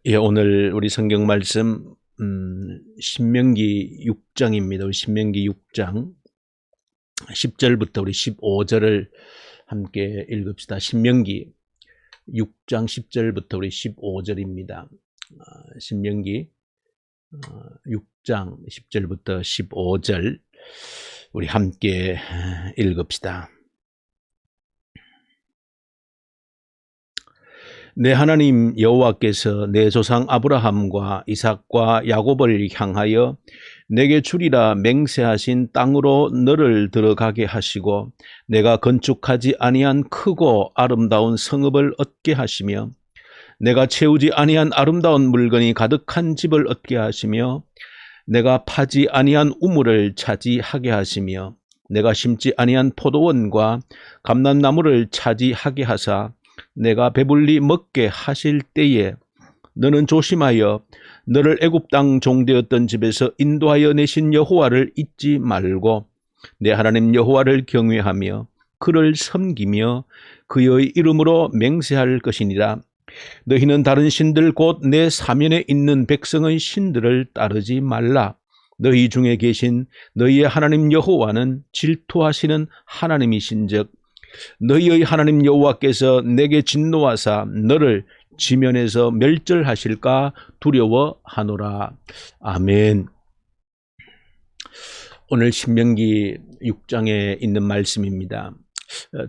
예, 오늘 우리 성경 말씀 신명기 6장입니다. 우리 신명기 6장 10절부터 우리 15절을 함께 읽읍시다. 신명기 6장 10절부터 우리 15절입니다. 신명기 6장 10절부터 15절 우리 함께 읽읍시다. 내 하나님 여호와께서 내 조상 아브라함과 이삭과 야곱을 향하여 내게 주리라 맹세하신 땅으로 너를 들어가게 하시고 내가 건축하지 아니한 크고 아름다운 성읍을 얻게 하시며 내가 채우지 아니한 아름다운 물건이 가득한 집을 얻게 하시며 내가 파지 아니한 우물을 차지하게 하시며 내가 심지 아니한 포도원과 감람나무를 차지하게 하사 내가 배불리 먹게 하실 때에 너는 조심하여 너를 애굽 땅 종되었던 집에서 인도하여 내신 여호와를 잊지 말고 내 하나님 여호와를 경외하며 그를 섬기며 그의 이름으로 맹세할 것이니라. 너희는 다른 신들 곧 내 사면에 있는 백성의 신들을 따르지 말라. 너희 중에 계신 너희의 하나님 여호와는 질투하시는 하나님이신즉 너희의 하나님 여호와께서 내게 진노하사 너를 지면에서 멸절하실까 두려워하노라. 아멘. 오늘 신명기 6장에 있는 말씀입니다.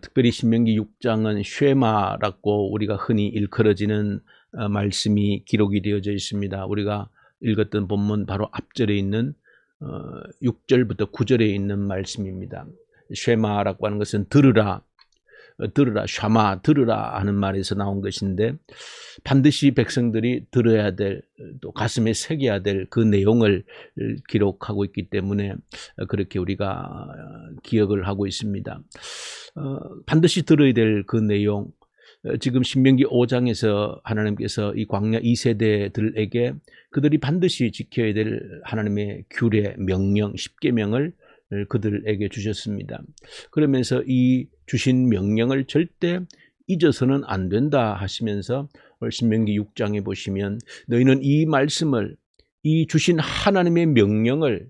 특별히 신명기 6장은 쉐마라고 우리가 흔히 일컬어지는 말씀이 기록이 되어져 있습니다. 우리가 읽었던 본문 바로 앞절에 있는 6절부터 9절에 있는 말씀입니다. 쉐마라고 하는 것은 들으라, 샤마, 들으라 하는 말에서 나온 것인데 반드시 백성들이 들어야 될, 또 가슴에 새겨야 될 그 내용을 기록하고 있기 때문에 그렇게 우리가 기억을 하고 있습니다. 반드시 들어야 될 그 내용, 지금 신명기 5장에서 하나님께서 이 광야 2세대들에게 그들이 반드시 지켜야 될 하나님의 규례, 명령, 십계명을 그들에게 주셨습니다. 그러면서 이 주신 명령을 절대 잊어서는 안 된다 하시면서 신명기 6장에 보시면 너희는 이 말씀을, 이 주신 하나님의 명령을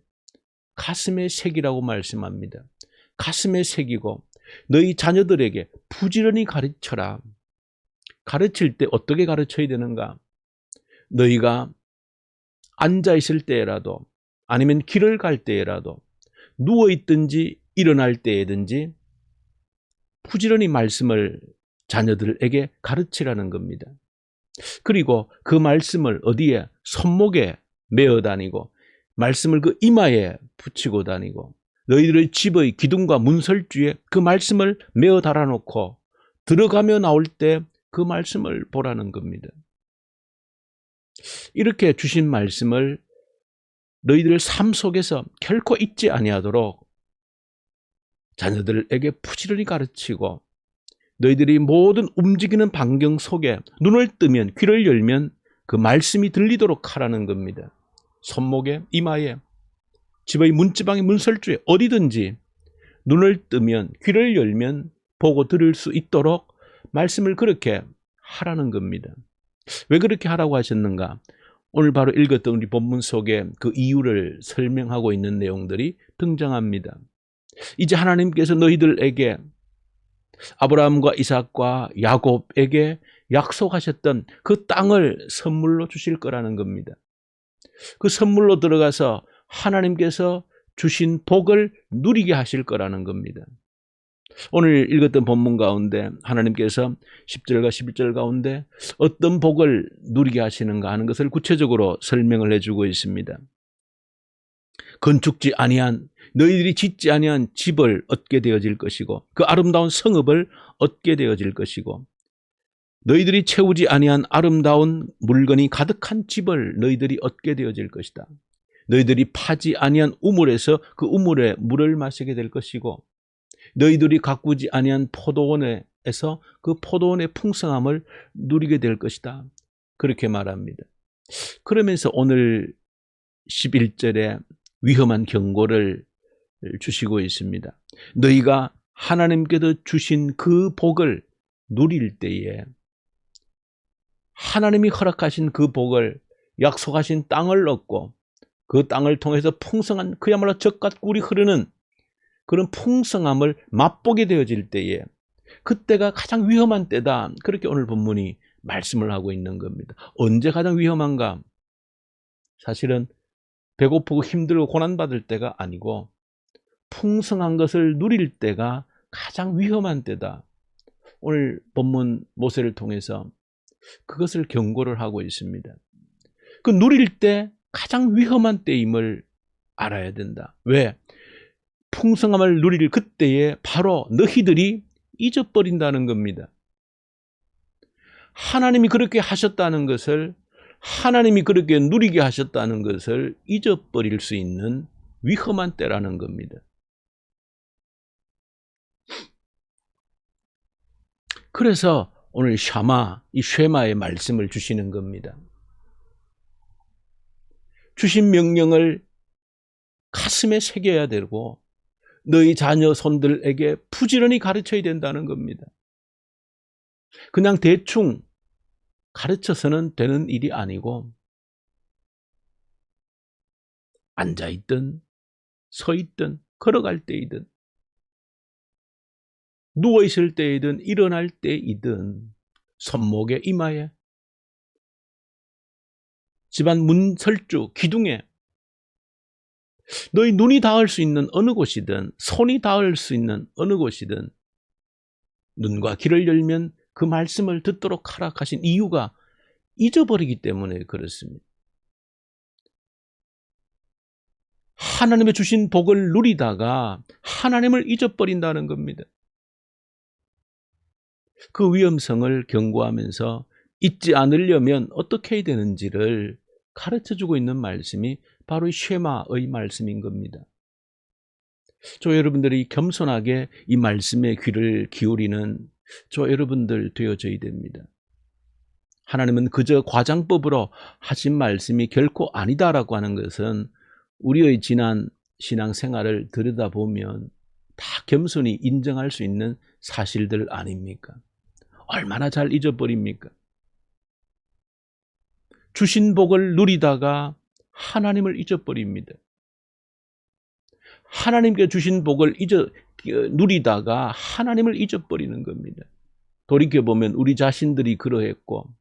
가슴에 새기라고 말씀합니다. 가슴에 새기고 너희 자녀들에게 부지런히 가르쳐라. 가르칠 때 어떻게 가르쳐야 되는가? 너희가 앉아있을 때라도 아니면 길을 갈 때라도 누워있든지 일어날 때든지 부지런히 말씀을 자녀들에게 가르치라는 겁니다. 그리고 그 말씀을 어디에? 손목에 메어 다니고 말씀을 그 이마에 붙이고 다니고 너희들의 집의 기둥과 문설주에 그 말씀을 메어 달아놓고 들어가며 나올 때 그 말씀을 보라는 겁니다. 이렇게 주신 말씀을 너희들 삶 속에서 결코 잊지 아니하도록 자녀들에게 부지런히 가르치고 너희들이 모든 움직이는 반경 속에 눈을 뜨면 귀를 열면 그 말씀이 들리도록 하라는 겁니다. 손목에, 이마에, 집의 문지방에, 문설주에 어디든지 눈을 뜨면 귀를 열면 보고 들을 수 있도록 말씀을 그렇게 하라는 겁니다. 왜 그렇게 하라고 하셨는가? 오늘 바로 읽었던 우리 본문 속에 그 이유를 설명하고 있는 내용들이 등장합니다. 이제 하나님께서 너희들에게 아브라함과 이삭과 야곱에게 약속하셨던 그 땅을 선물로 주실 거라는 겁니다. 그 선물로 들어가서 하나님께서 주신 복을 누리게 하실 거라는 겁니다. 오늘 읽었던 본문 가운데 하나님께서 10절과 11절 가운데 어떤 복을 누리게 하시는가 하는 것을 구체적으로 설명을 해주고 있습니다. 건축지 아니한, 너희들이 짓지 아니한 집을 얻게 되어질 것이고 그 아름다운 성읍을 얻게 되어질 것이고 너희들이 채우지 아니한 아름다운 물건이 가득한 집을 너희들이 얻게 되어질 것이다. 너희들이 파지 아니한 우물에서 그 우물에 물을 마시게 될 것이고 너희들이 가꾸지 아니한 포도원에서 그 포도원의 풍성함을 누리게 될 것이다. 그렇게 말합니다. 그러면서 오늘 11절에 위험한 경고를 주시고 있습니다. 너희가 하나님께서 주신 그 복을 누릴 때에 하나님이 허락하신 그 복을, 약속하신 땅을 얻고 그 땅을 통해서 풍성한 그야말로 젖과 꿀이 흐르는 그런 풍성함을 맛보게 되어질 때에 그때가 가장 위험한 때다. 그렇게 오늘 본문이 말씀을 하고 있는 겁니다. 언제 가장 위험한가? 사실은 배고프고 힘들고 고난받을 때가 아니고 풍성한 것을 누릴 때가 가장 위험한 때다. 오늘 본문 모세를 통해서 그것을 경고를 하고 있습니다. 그 누릴 때 가장 위험한 때임을 알아야 된다. 왜? 풍성함을 누릴 그때에 바로 너희들이 잊어버린다는 겁니다. 하나님이 그렇게 하셨다는 것을, 하나님이 그렇게 누리게 하셨다는 것을 잊어버릴 수 있는 위험한 때라는 겁니다. 그래서 오늘 이 쉐마의 말씀을 주시는 겁니다. 주신 명령을 가슴에 새겨야 되고 너희 자녀 손들에게 부지런히 가르쳐야 된다는 겁니다. 그냥 대충 가르쳐서는 되는 일이 아니고 앉아있든 서있든 걸어갈 때이든 누워있을 때이든 일어날 때이든 손목에 이마에 집안 문설주 기둥에 너희 눈이 닿을 수 있는 어느 곳이든 손이 닿을 수 있는 어느 곳이든 눈과 귀를 열면 그 말씀을 듣도록 허락하신 이유가 잊어버리기 때문에 그렇습니다. 하나님의 주신 복을 누리다가 하나님을 잊어버린다는 겁니다. 그 위험성을 경고하면서 잊지 않으려면 어떻게 해야 되는지를 가르쳐주고 있는 말씀이 바로 이 쉐마의 말씀인 겁니다. 저 여러분들이 겸손하게 이 말씀에 귀를 기울이는 저 여러분들 되어져야 됩니다. 하나님은 그저 과장법으로 하신 말씀이 결코 아니다라고 하는 것은 우리의 지난 신앙생활을 들여다보면 다 겸손히 인정할 수 있는 사실들 아닙니까? 얼마나 잘 잊어버립니까? 주신 복을 누리다가 하나님을 잊어버립니다. 하나님께 주신 복을 누리다가 하나님을 잊어버리는 겁니다. 돌이켜보면 우리 자신들이 그러했고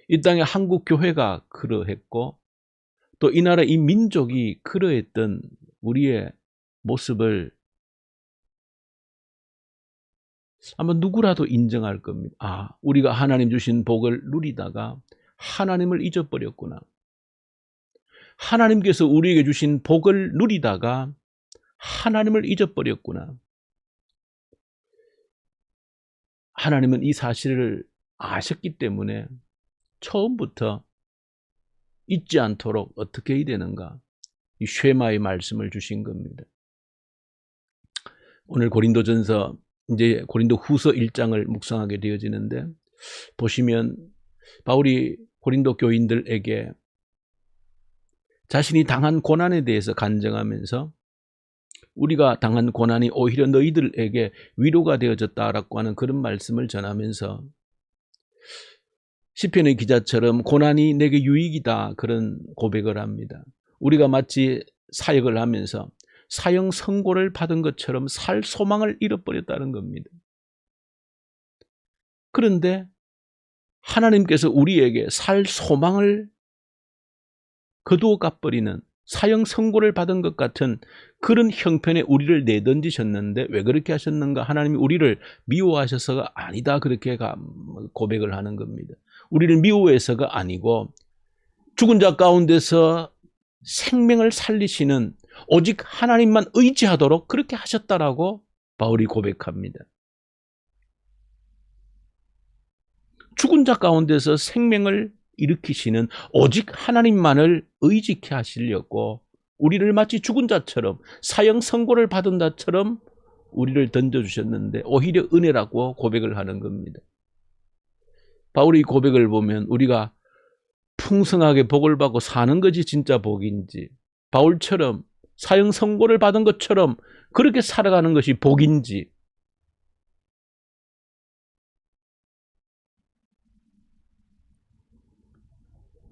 이 땅의 한국 교회가 그러했고 또 이 나라 이 민족이 그러했던 우리의 모습을 아마 누구라도 인정할 겁니다. 아, 우리가 하나님 주신 복을 누리다가 하나님을 잊어버렸구나. 하나님께서 우리에게 주신 복을 누리다가 하나님을 잊어버렸구나. 하나님은 이 사실을 아셨기 때문에 처음부터 잊지 않도록 어떻게 해야 되는가? 이 쉐마의 말씀을 주신 겁니다. 오늘 고린도전서 이제 고린도 후서 1장을 묵상하게 되어지는데 보시면 바울이 고린도 교인들에게 자신이 당한 고난에 대해서 간증하면서 우리가 당한 고난이 오히려 너희들에게 위로가 되어졌다라고 하는 그런 말씀을 전하면서 시편의 기자처럼 고난이 내게 유익이다 그런 고백을 합니다. 우리가 마치 사역을 하면서 사형 선고를 받은 것처럼 살 소망을 잃어버렸다는 겁니다. 그런데 하나님께서 우리에게 살 소망을 거두어 가버리는 사형 선고를 받은 것 같은 그런 형편에 우리를 내던지셨는데 왜 그렇게 하셨는가? 하나님이 우리를 미워하셔서가 아니다 그렇게 고백을 하는 겁니다. 우리를 미워해서가 아니고 죽은 자 가운데서 생명을 살리시는 오직 하나님만 의지하도록 그렇게 하셨다라고 바울이 고백합니다. 죽은 자 가운데서 생명을 일으키시는 오직 하나님만을 의지케 하시려고 우리를 마치 죽은 자처럼 사형 선고를 받은 자처럼 우리를 던져주셨는데 오히려 은혜라고 고백을 하는 겁니다. 바울의 고백을 보면 우리가 풍성하게 복을 받고 사는 것이 진짜 복인지 바울처럼 사형 선고를 받은 것처럼 그렇게 살아가는 것이 복인지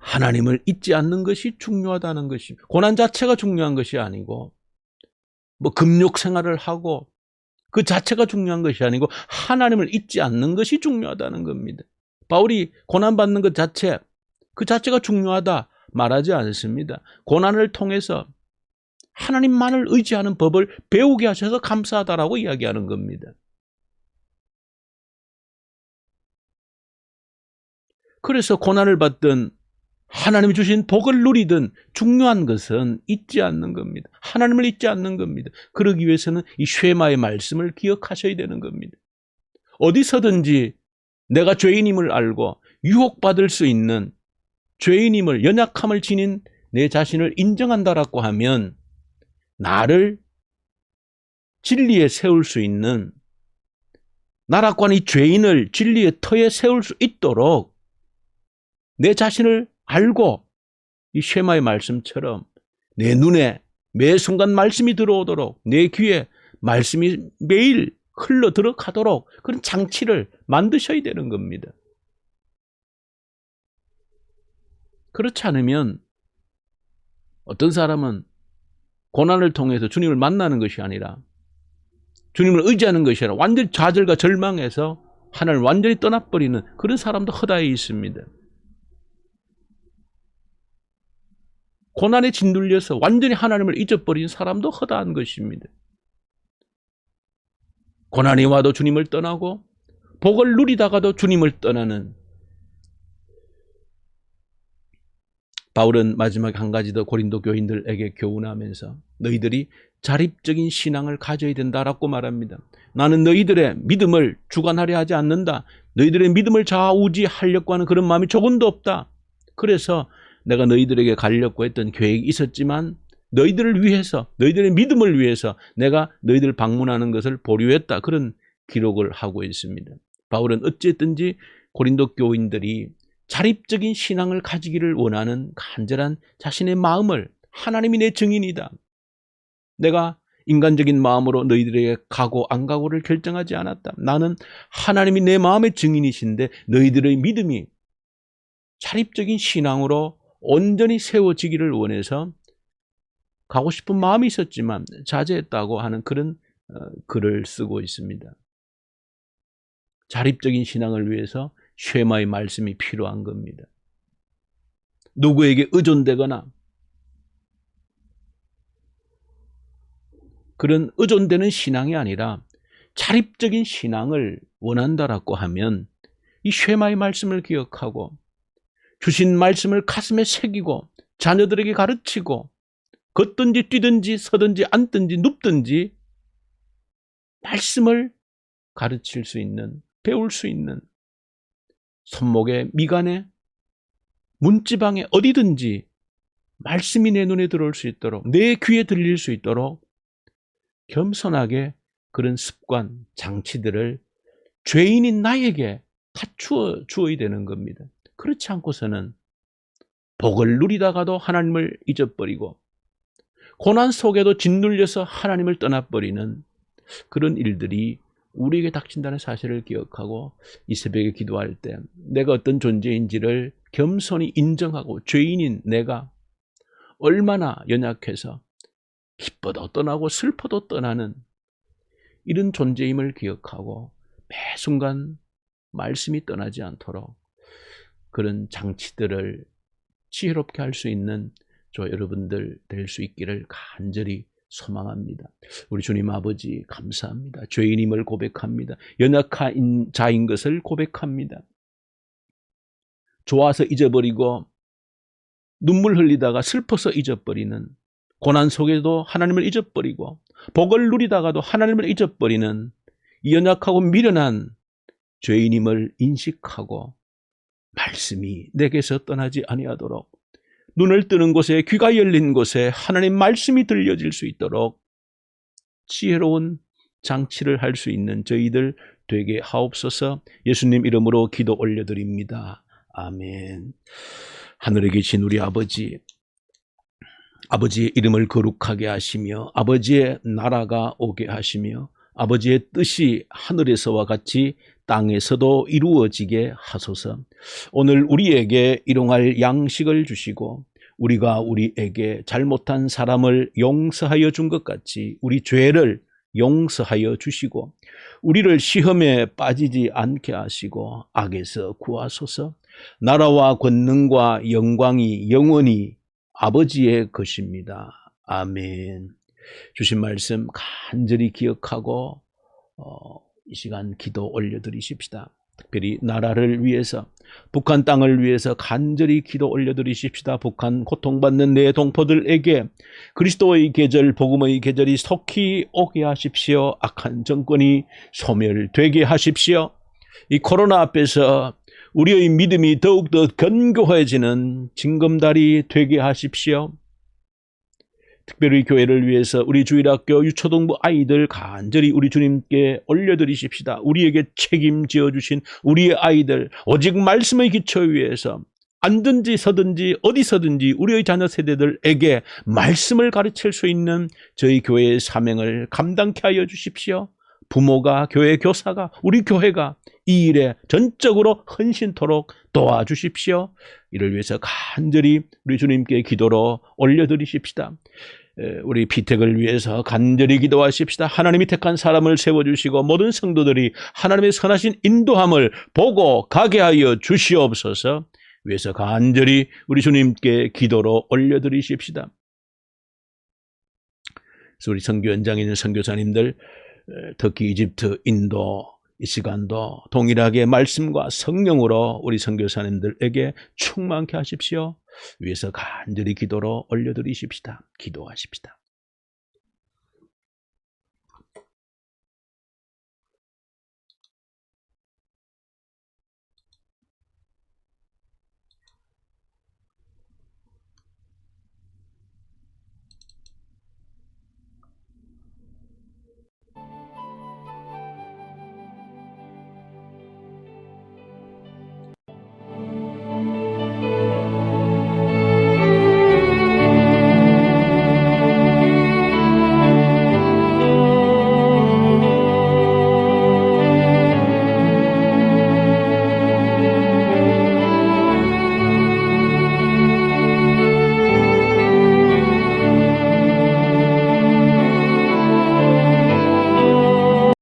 하나님을 잊지 않는 것이 중요하다는 것입니다. 고난 자체가 중요한 것이 아니고 뭐 금욕 생활을 하고 그 자체가 중요한 것이 아니고 하나님을 잊지 않는 것이 중요하다는 겁니다. 바울이 고난받는 것 자체, 그 자체가 중요하다 말하지 않습니다. 고난을 통해서 하나님만을 의지하는 법을 배우게 하셔서 감사하다라고 이야기하는 겁니다. 그래서 고난을 받든 하나님이 주신 복을 누리든 중요한 것은 잊지 않는 겁니다. 하나님을 잊지 않는 겁니다. 그러기 위해서는 이 쉐마의 말씀을 기억하셔야 되는 겁니다. 어디서든지 내가 죄인임을 알고 유혹받을 수 있는 죄인임을, 연약함을 지닌 내 자신을 인정한다라고 하면 나를 진리에 세울 수 있는, 나라고 하는 이 죄인을 진리의 터에 세울 수 있도록 내 자신을 알고 이 쉐마의 말씀처럼 내 눈에 매 순간 말씀이 들어오도록, 내 귀에 말씀이 매일 흘러 들어가도록 그런 장치를 만드셔야 되는 겁니다. 그렇지 않으면 어떤 사람은 고난을 통해서 주님을 만나는 것이 아니라, 주님을 의지하는 것이 아니라 완전히 좌절과 절망해서 하나님을 완전히 떠나버리는 그런 사람도 허다해 있습니다. 고난에 짓눌려서 완전히 하나님을 잊어버린 사람도 허다한 것입니다. 고난이 와도 주님을 떠나고 복을 누리다가도 주님을 떠나는, 바울은 마지막에 한 가지 더 고린도 교인들에게 교훈하면서 너희들이 자립적인 신앙을 가져야 된다라고 말합니다. 나는 너희들의 믿음을 주관하려 하지 않는다. 너희들의 믿음을 좌우지하려고 하는 그런 마음이 조금도 없다. 그래서 내가 너희들에게 가려고 했던 계획이 있었지만 너희들을 위해서, 너희들의 믿음을 위해서 내가 너희들 방문하는 것을 보류했다. 그런 기록을 하고 있습니다. 바울은 어쨌든지 고린도 교인들이 자립적인 신앙을 가지기를 원하는 간절한 자신의 마음을, 하나님이 내 증인이다. 내가 인간적인 마음으로 너희들에게 가고 안 가고를 결정하지 않았다. 나는 하나님이 내 마음의 증인이신데 너희들의 믿음이 자립적인 신앙으로 온전히 세워지기를 원해서 가고 싶은 마음이 있었지만 자제했다고 하는 그런 글을 쓰고 있습니다. 자립적인 신앙을 위해서 쉐마의 말씀이 필요한 겁니다. 누구에게 의존되거나 그런 의존되는 신앙이 아니라 자립적인 신앙을 원한다라고 하면 이 쉐마의 말씀을 기억하고 주신 말씀을 가슴에 새기고 자녀들에게 가르치고 걷든지 뛰든지 서든지 앉든지 눕든지 말씀을 가르칠 수 있는, 배울 수 있는, 손목에 미간에 문지방에 어디든지 말씀이 내 눈에 들어올 수 있도록, 내 귀에 들릴 수 있도록 겸손하게 그런 습관, 장치들을 죄인인 나에게 갖추어 주어야 되는 겁니다. 그렇지 않고서는 복을 누리다가도 하나님을 잊어버리고 고난 속에도 짓눌려서 하나님을 떠나버리는 그런 일들이 우리에게 닥친다는 사실을 기억하고 이 새벽에 기도할 때 내가 어떤 존재인지를 겸손히 인정하고 죄인인 내가 얼마나 연약해서 기뻐도 떠나고 슬퍼도 떠나는 이런 존재임을 기억하고 매 순간 말씀이 떠나지 않도록 그런 장치들을 지혜롭게 할 수 있는 저 여러분들 될 수 있기를 간절히 소망합니다. 우리 주님 아버지 감사합니다. 죄인임을 고백합니다. 연약한 자인 것을 고백합니다. 좋아서 잊어버리고 눈물 흘리다가 슬퍼서 잊어버리는, 고난 속에도 하나님을 잊어버리고 복을 누리다가도 하나님을 잊어버리는 이 연약하고 미련한 죄인임을 인식하고 말씀이 내게서 떠나지 아니하도록 눈을 뜨는 곳에, 귀가 열린 곳에 하나님 말씀이 들려질 수 있도록 지혜로운 장치를 할 수 있는 저희들 되게 하옵소서. 예수님 이름으로 기도 올려드립니다. 아멘. 하늘에 계신 우리 아버지, 아버지의 이름을 거룩하게 하시며 아버지의 나라가 오게 하시며 아버지의 뜻이 하늘에서와 같이 땅에서도 이루어지게 하소서. 오늘 우리에게 일용할 양식을 주시고 우리가 우리에게 잘못한 사람을 용서하여 준 것 같이 우리 죄를 용서하여 주시고 우리를 시험에 빠지지 않게 하시고 악에서 구하소서. 나라와 권능과 영광이 영원히 아버지의 것입니다. 아멘. 주신 말씀 간절히 기억하고 이 시간 기도 올려드리십시다. 특별히 나라를 위해서, 북한 땅을 위해서 간절히 기도 올려드리십시다. 북한 고통받는 내 동포들에게 그리스도의 계절, 복음의 계절이 속히 오게 하십시오. 악한 정권이 소멸되게 하십시오. 이 코로나 앞에서 우리의 믿음이 더욱더 견고해지는 징검다리 되게 하십시오. 특별히 교회를 위해서 우리 주일학교 유초등부 아이들 간절히 우리 주님께 올려드리십시다. 우리에게 책임지어 주신 우리의 아이들 오직 말씀의 기초 위에서 앉든지 서든지 어디서든지 우리의 자녀 세대들에게 말씀을 가르칠 수 있는 저희 교회의 사명을 감당케 하여 주십시오. 부모가, 교회 교사가, 우리 교회가 이 일에 전적으로 헌신토록 도와주십시오. 이를 위해서 간절히 우리 주님께 기도로 올려드리십시다. 우리 피택을 위해서 간절히 기도하십시다. 하나님이 택한 사람을 세워주시고 모든 성도들이 하나님의 선하신 인도함을 보고 가게 하여 주시옵소서. 위해서 간절히 우리 주님께 기도로 올려드리십시다. 그래서 우리 선교 현장에 있는 선교사님들, 특히 이집트, 인도 이 시간도 동일하게 말씀과 성령으로 우리 선교사님들에게 충만케 하십시오. 위에서 간절히 기도로 올려드리십시다. 기도하십시다.